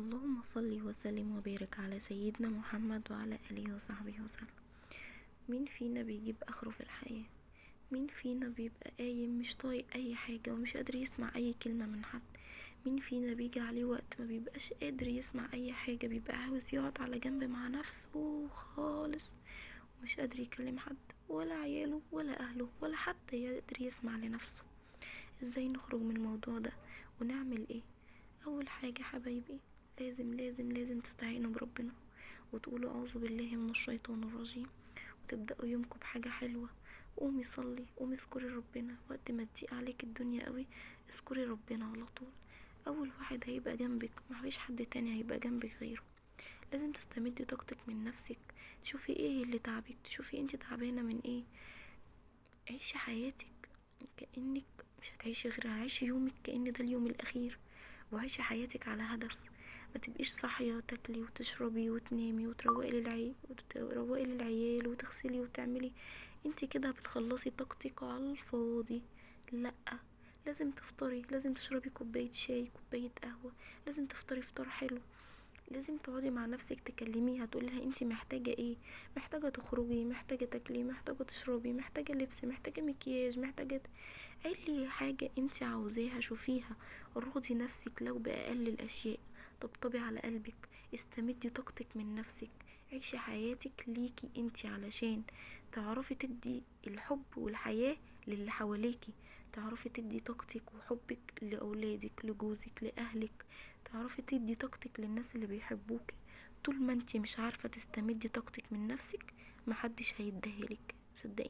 اللهم صل وسلم وبارك على سيدنا محمد وعلى آله وصحبه وسلم. مين فينا بيجيب آخره في الحياة؟ مين فينا بيبقى قايم مش طايق أي حاجة ومش قادر يسمع أي كلمة من حد؟ مين فينا بيجي عليه وقت ما بيبقاش قادر يسمع أي حاجة، بيبقى عاوز يقعد على جنب مع نفسه خالص ومش قادر يكلم حد، ولا عياله ولا أهله ولا حتى يقدر يسمع لنفسه؟ ازاي نخرج من الموضوع ده ونعمل ايه؟ اول حاجة حبايبي، لازم تستعينوا بربنا وتقولوا اعوذ بالله من الشيطان الرجيم، وتبدأوا يومكم بحاجة حلوة. قومي صلي، قومي اذكري ربنا وقت ما تضيق عليك الدنيا قوي، اذكري ربنا على طول. اول واحد هيبقى جنبك، مفيش حد تاني هيبقى جنبك غيره. لازم تستمدي طاقتك من نفسك، تشوفي ايه اللي تعبك، تشوفي انت تعبانة من ايه. عيشي حياتك كأنك مش هتعيشي غيرها، عيشي يومك كأن ده اليوم الأخير، وعيشي حياتك على هدف. ما تبقيش صاحية تاكلي وتشربي وتنامي وتروقي للعيال وتغسلي وتعملي، انت كده بتخلصي طاقتك على الفاضي. لا، لازم تفطري، لازم تشربي كوباية شاي، كوباية قهوة، لازم تفطري فطار حلو. لازم تقعدي مع نفسك تكلميها، تقولها انتي محتاجة ايه، محتاجة تخرجي، محتاجة تاكلي، محتاجة تشربي، محتاجة لبس، محتاجة مكياج، محتاجة اي حاجة انتي عاوزاها شوفيها. ارضي نفسك لو بأقل الاشياء، طبطبي على قلبك، استمدي طاقتك من نفسك. عيشي حياتك ليكي انتي علشان تعرفي تدي الحب والحياة للي حواليكي، تعرفي تدي طاقتك وحبك لأولادك، لجوزك، لأهلك، تعرفي تدي طاقتك للناس اللي بيحبوك. طول ما انتي مش عارفة تستمدي طاقتك من نفسك، محدش هيديهالك، صدقيني.